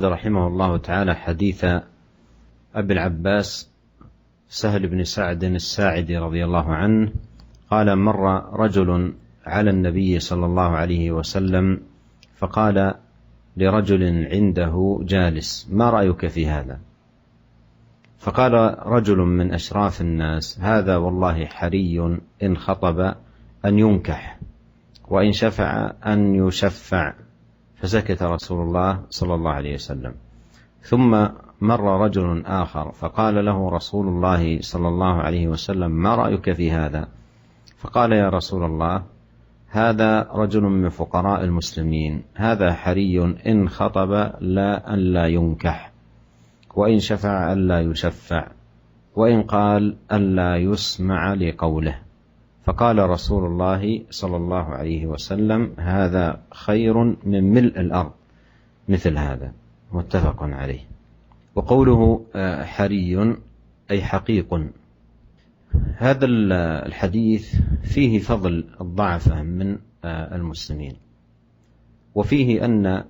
أورد رحمه الله تعالى حديث أبي العباس سهل بن سعد الساعدي رضي الله عنه قال: مر رجل على النبي صلى الله عليه وسلم فقال لرجل عنده جالس: ما رأيك في هذا؟ فقال رجل من أشراف الناس: هذا والله حري إن خطب أن ينكح، وإن شفع أن يشفع. فسكت رسول الله صلى الله عليه وسلم. ثم مر رجل آخر فقال له رسول الله صلى الله عليه وسلم: ما رأيك في هذا؟ فقال: يا رسول الله، هذا رجل من فقراء المسلمين، هذا حري إن خطب لا أن لا ينكح، وإن شفع أن لا يشفع، وإن قال أن لا يسمع لقوله. فقال رسول الله صلى الله عليه وسلم: هذا خير من ملء الأرض مثل هذا. متفق عليه. وقوله حري أي حقيق. هذا الحديث فيه فضل الضعفة من المسلمين، وفيه أن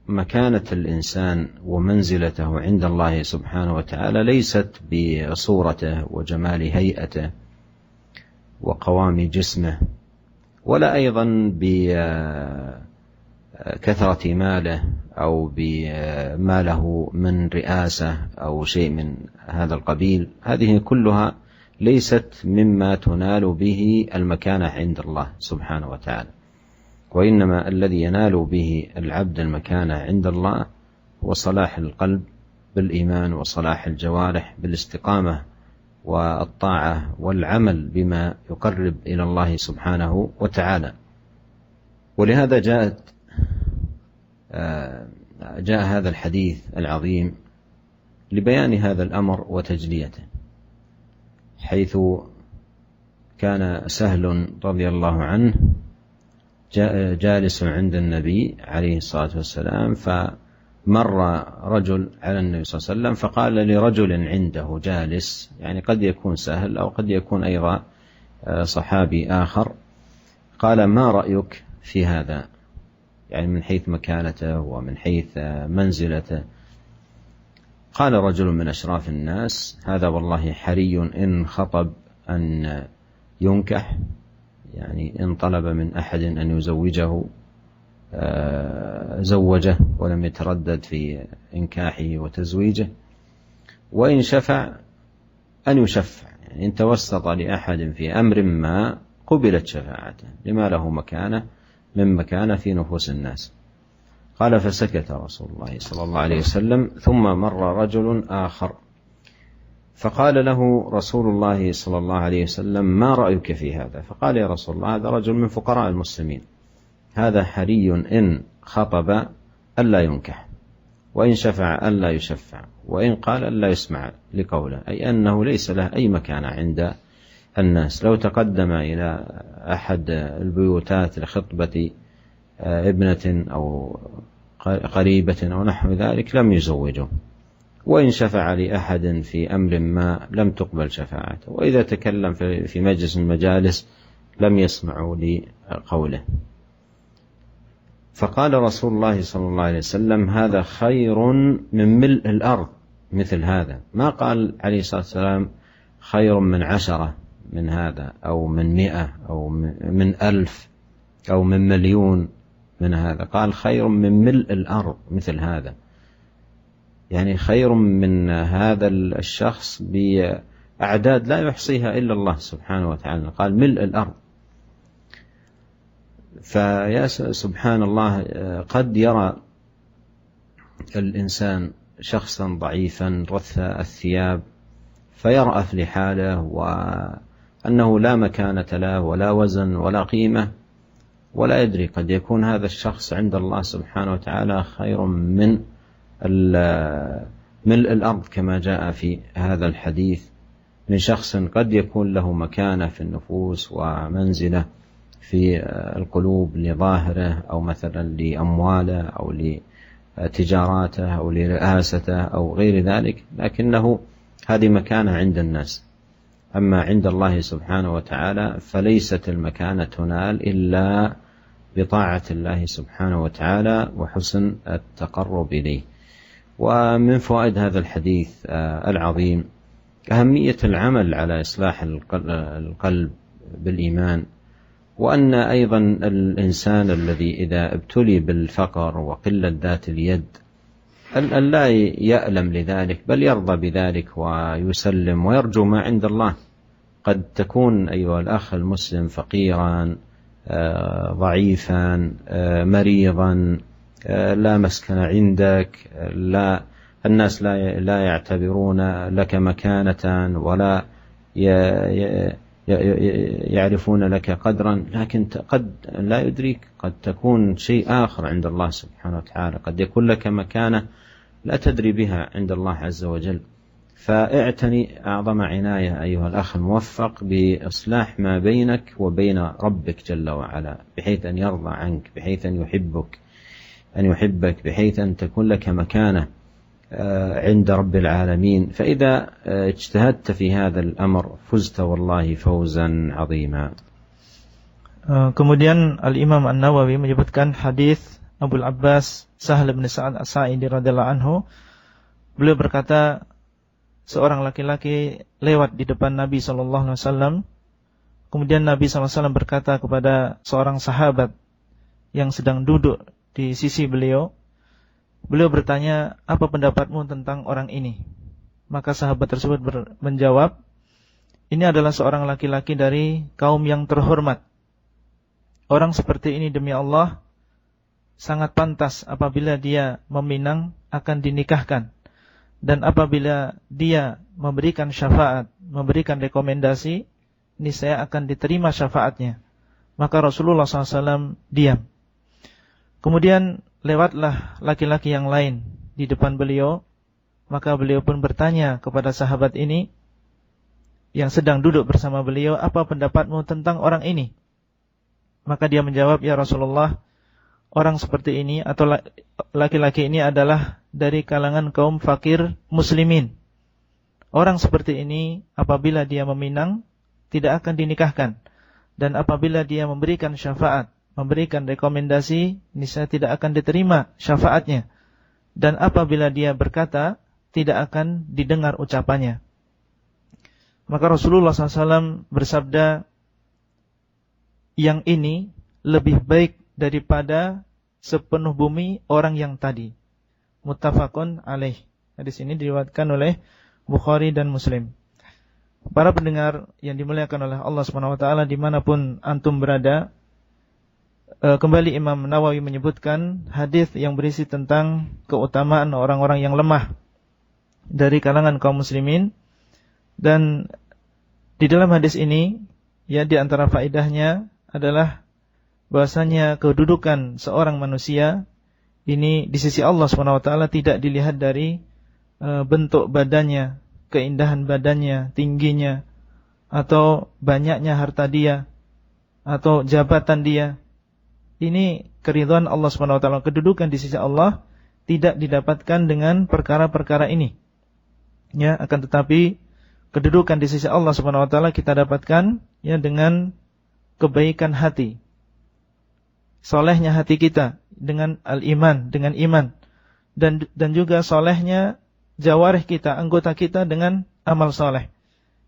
مكانة الإنسان ومنزلته عند الله سبحانه وتعالى ليست بصورته وجمال هيئته وقوام جسمه، ولا أيضا بكثرة ماله أو بما له من رئاسة أو شيء من هذا القبيل. هذه كلها ليست مما تنال به المكانة عند الله سبحانه وتعالى، وإنما الذي ينال به العبد المكانة عند الله هو صلاح القلب بالإيمان، وصلاح الجوارح بالاستقامة والطاعة والعمل بما يقرب إلى الله سبحانه وتعالى. ولهذا جاء هذا الحديث العظيم لبيان هذا الأمر وتجليته، حيث كان سهل رضي الله عنه جالس عند النبي عليه الصلاة والسلام، فمر رجل على النبي صلى الله عليه وسلم فقال لرجل عنده جالس، يعني قد يكون سهل أو قد يكون أيضا صحابي آخر، قال: ما رأيك في هذا؟ يعني من حيث مكانته ومن حيث منزلته. قال رجل من أشراف الناس: هذا والله حري إن خطب أن ينكح، يعني إن طلب من أحد أن يزوجه زوجه ولم يتردد في إنكاحه وتزويجه، وإن شفع أن يشفع، يعني إن توسط لأحد في أمر ما قبلت شفاعته لما له مكانة من مكانة في نفوس الناس. قال: فسكت رسول الله صلى الله عليه وسلم. ثم مر رجل آخر فقال له رسول الله صلى الله عليه وسلم: ما رأيك في هذا؟ فقال: يا رسول الله، هذا رجل من فقراء المسلمين، هذا حري إن خطب ألا ينكح، وإن شفع ألا يشفع، وإن قال ألا يسمع لقوله، أي أنه ليس له أي مكانة عند الناس. لو تقدم إلى أحد البيوتات لخطبة ابنة أو قريبة أو نحو ذلك لم يزوجه، وإن شفع لأحد في أمر ما لم تقبل شفاعته، وإذا تكلم في مجلس المجالس لم يسمعوا لقوله. فقال رسول الله صلى الله عليه وسلم: هذا خير من ملء الأرض مثل هذا. ما قال عليه الصلاة والسلام خير من 10 من هذا، أو من 100 أو من 1000 أو من 1,000,000 من هذا، قال خير من ملء الأرض مثل هذا، يعني خير من هذا الشخص بأعداد لا يحصيها إلا الله سبحانه وتعالى، قال ملء الأرض. فيا سبحان الله، قد يرى الإنسان شخصا ضعيفا رث الثياب فيرأف لحاله وأنه لا مكانة له ولا وزن ولا قيمة، ولا يدري قد يكون هذا الشخص عند الله سبحانه وتعالى خير من ملء الأرض، كما جاء في هذا الحديث، من شخص قد يكون له مكانة في النفوس ومنزلة في القلوب لظاهره أو مثلا لأمواله أو لتجاراته أو لرئاسته أو غير ذلك، لكنه هذه مكانة عند الناس. أما عند الله سبحانه وتعالى فليست المكانة تنال إلا بطاعة الله سبحانه وتعالى وحسن التقرب إليه. ومن فوائد هذا الحديث العظيم أهمية العمل على إصلاح القلب بالإيمان، وأن أيضا الإنسان الذي إذا ابتلي بالفقر وقلة ذات اليد أن لا يألم لذلك، بل يرضى بذلك ويسلم ويرجو ما عند الله. قد تكون أيها الأخ المسلم فقيرا ضعيفا مريضا، لا مسكن عندك، الناس لا يعتبرون لك مكانة ولا يعرفون لك قدرا، لكن قد لا يدريك، قد تكون شيء آخر عند الله سبحانه وتعالى، قد يكون لك مكانة لا تدري بها عند الله عز وجل. فاعتني أعظم عناية أيها الأخ الموفق بإصلاح ما بينك وبين ربك جل وعلا، بحيث أن يرضى عنك، بحيث أن يحبك، بحيث أن تكون لك مكانة عند رب العالمين. فإذا اجتهدت في هذا الأمر فزت والله فوزا عظيما. Kemudian Al-Imam An-Nawawi menyebutkan hadis Abul Abbas Sahal bin Sa'ad As-Sa'idi radhiyallahu anhu. Beliau berkata, seorang laki-laki lewat di depan Nabi SAW. Kemudian Nabi SAW berkata kepada seorang sahabat yang sedang duduk di sisi beliau. Beliau bertanya, apa pendapatmu tentang orang ini? Maka sahabat tersebut menjawab, ini adalah seorang laki-laki dari kaum yang terhormat. Orang seperti ini demi Allah sangat pantas apabila dia meminang akan dinikahkan. Dan apabila dia memberikan syafaat, memberikan rekomendasi, niscaya akan diterima syafaatnya. Maka Rasulullah SAW diam. Kemudian lewatlah laki-laki yang lain di depan beliau. Maka beliau pun bertanya kepada sahabat ini yang sedang duduk bersama beliau, apa pendapatmu tentang orang ini? Maka dia menjawab, ya Rasulullah, orang seperti ini atau laki-laki ini adalah dari kalangan kaum fakir muslimin. Orang seperti ini apabila dia meminang tidak akan dinikahkan, dan apabila dia memberikan syafaat, memberikan rekomendasi, niscaya tidak akan diterima syafaatnya, dan apabila dia berkata tidak akan didengar ucapannya. Maka Rasulullah SAW bersabda, yang ini lebih baik daripada sepenuh bumi orang yang tadi. Muttafaqun alaih. Hadis ini diriwayatkan oleh Bukhari dan Muslim. Para pendengar yang dimuliakan oleh Allah SWT dimanapun antum berada, kembali Imam Nawawi menyebutkan hadis yang berisi tentang keutamaan orang-orang yang lemah dari kalangan kaum muslimin. Dan di dalam hadis ini, ya, di antara faedahnya adalah bahwasanya kedudukan seorang manusia ini di sisi Allah SWT tidak dilihat dari bentuk badannya, keindahan badannya, tingginya, atau banyaknya harta dia, atau jabatan dia. Ini keridhaan Allah SWT, kedudukan di sisi Allah tidak didapatkan dengan perkara-perkara ini. Ya, akan tetapi kedudukan di sisi Allah SWT kita dapatkan ya dengan kebaikan hati, solehnya hati kita dengan al-iman, dengan iman, dan juga solehnya jawarih kita, anggota kita dengan amal soleh.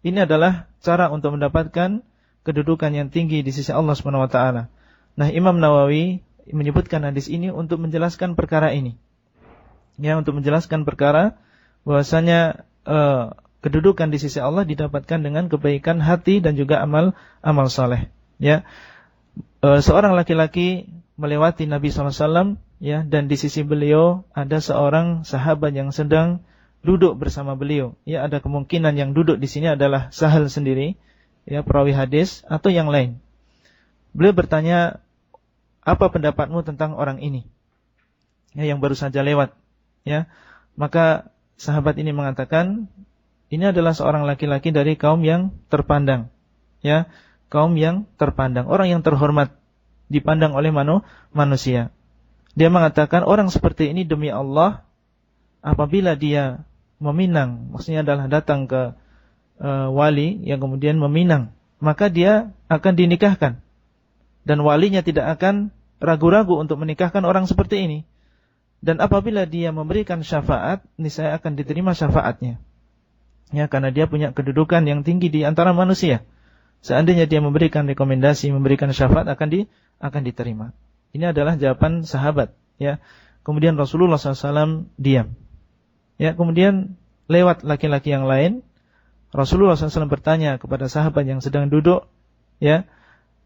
Ini adalah cara untuk mendapatkan kedudukan yang tinggi di sisi Allah SWT. Nah, Imam Nawawi menyebutkan hadis ini untuk menjelaskan perkara ini, ya, untuk menjelaskan perkara bahwasanya kedudukan di sisi Allah didapatkan dengan kebaikan hati dan juga amal soleh. Ya, seorang laki-laki melewati Nabi SAW, ya, dan di sisi beliau ada seorang sahabat yang sedang duduk bersama beliau. Ya, ada kemungkinan yang duduk di sini adalah Sahal sendiri, ya, perawi hadis atau yang lain. Beliau bertanya, apa pendapatmu tentang orang ini? Ya, yang baru saja lewat. Ya, maka sahabat ini mengatakan, ini adalah seorang laki-laki dari kaum yang terpandang. Ya, kaum yang terpandang, orang yang terhormat, dipandang oleh manusia. Dia mengatakan, orang seperti ini demi Allah, apabila dia meminang, maksudnya adalah datang ke wali yang kemudian meminang, maka dia akan dinikahkan. Dan walinya tidak akan ragu-ragu untuk menikahkan orang seperti ini. Dan apabila dia memberikan syafaat, niscaya akan diterima syafaatnya. Ya, karena dia punya kedudukan yang tinggi di antara manusia. Seandainya dia memberikan rekomendasi, memberikan syafaat, akan diterima. Ini adalah jawaban sahabat. Ya, kemudian Rasulullah SAW diam. Ya, kemudian lewat laki-laki yang lain, Rasulullah SAW bertanya kepada sahabat yang sedang duduk, ya,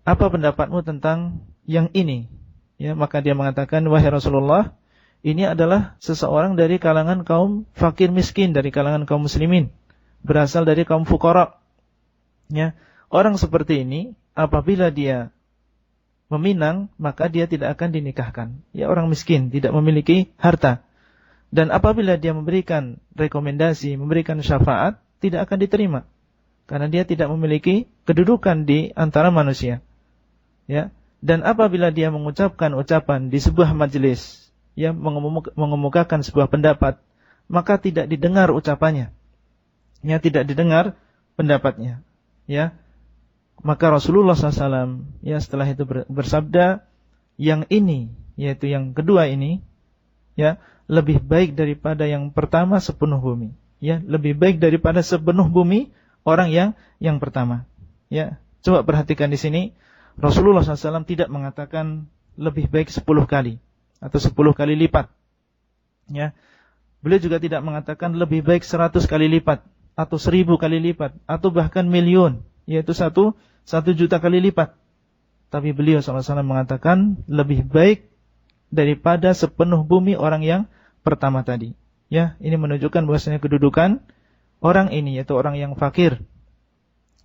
apa pendapatmu tentang yang ini? Ya, maka dia mengatakan, wahai Rasulullah, ini adalah seseorang dari kalangan kaum fakir miskin, dari kalangan kaum muslimin, berasal dari kaum fuqara. Ya, orang seperti ini apabila dia meminang, maka dia tidak akan dinikahkan. Ya, orang miskin, tidak memiliki harta. Dan apabila dia memberikan rekomendasi, memberikan syafaat, tidak akan diterima. Karena dia tidak memiliki kedudukan di antara manusia. Ya, dan apabila dia mengucapkan ucapan di sebuah majelis, ya, mengemukakan sebuah pendapat, maka tidak didengar ucapannya. Ya, tidak didengar pendapatnya. Ya, maka Rasulullah SAW, ya, setelah itu bersabda, yang ini, yaitu yang kedua ini, ya, lebih baik daripada yang pertama sepenuh bumi. Ya, lebih baik daripada sepenuh bumi orang yang pertama. Ya, coba perhatikan di sini, Rasulullah SAW tidak mengatakan lebih baik 10 kali atau 10 kali lipat. Ya, beliau juga tidak mengatakan lebih baik 100 kali lipat atau 1000 kali lipat atau bahkan miliun, yaitu 1 juta kali lipat. Tapi beliau SAW mengatakan lebih baik daripada sepenuh bumi orang yang pertama tadi. Ya, ini menunjukkan bahwasanya kedudukan orang ini, yaitu orang yang fakir,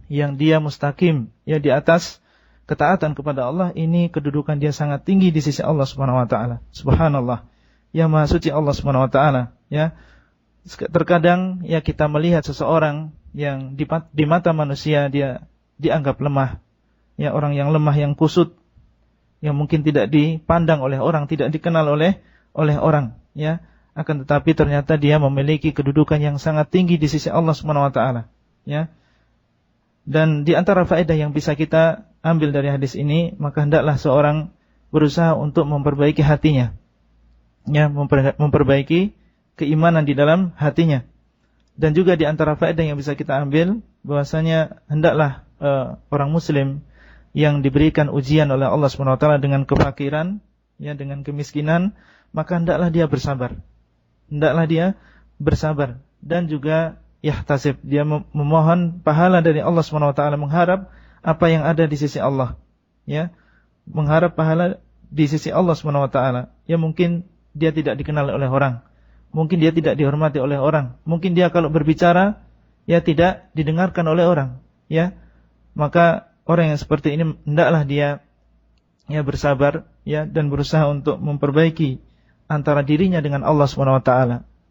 yang dia mustaqim, ya, di atas ketaatan kepada Allah, ini kedudukan dia sangat tinggi di sisi Allah Subhanahu wa taala. Subhanallah. Ya, Maha Suci Allah Subhanahu wa taala, ya. Terkadang, ya, kita melihat seseorang yang di mata manusia dia dianggap lemah. Ya, orang yang lemah, yang kusut, yang mungkin tidak dipandang oleh orang, tidak dikenal oleh orang, ya. Akan tetapi ternyata dia memiliki kedudukan yang sangat tinggi di sisi Allah Subhanahu wa taala, ya. Dan di antara faedah yang bisa kita ambil dari hadis ini, maka hendaklah seorang berusaha untuk memperbaiki hatinya. Ya, memperbaiki keimanan di dalam hatinya. Dan juga di antara faedah yang bisa kita ambil, bahwasanya hendaklah orang muslim yang diberikan ujian oleh Allah SWT dengan kefakiran, ya, dengan kemiskinan, maka hendaklah dia bersabar. Hendaklah dia bersabar dan juga yahtasib, dia memohon pahala dari Allah SWT, mengharap apa yang ada di sisi Allah, ya, mengharap pahala di sisi Allah SWT. Ya, mungkin dia tidak dikenal oleh orang, mungkin dia tidak dihormati oleh orang, mungkin dia kalau berbicara, ya, tidak didengarkan oleh orang, ya. Maka orang yang seperti ini hendaklah dia, ya, bersabar, ya, dan berusaha untuk memperbaiki antara dirinya dengan Allah SWT.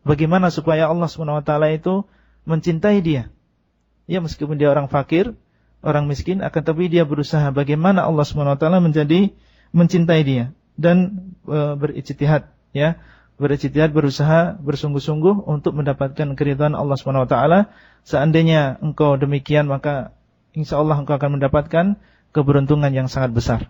Bagaimana supaya Allah SWT itu mencintai dia? Ya, meskipun dia orang fakir, orang miskin, akan tapi dia berusaha bagaimana Allah SWT mencintai dia dan berijtihad, ya, berijtihad, berusaha bersungguh-sungguh untuk mendapatkan keridhaan Allah SWT. Seandainya engkau demikian, maka insya Allah engkau akan mendapatkan keberuntungan yang sangat besar.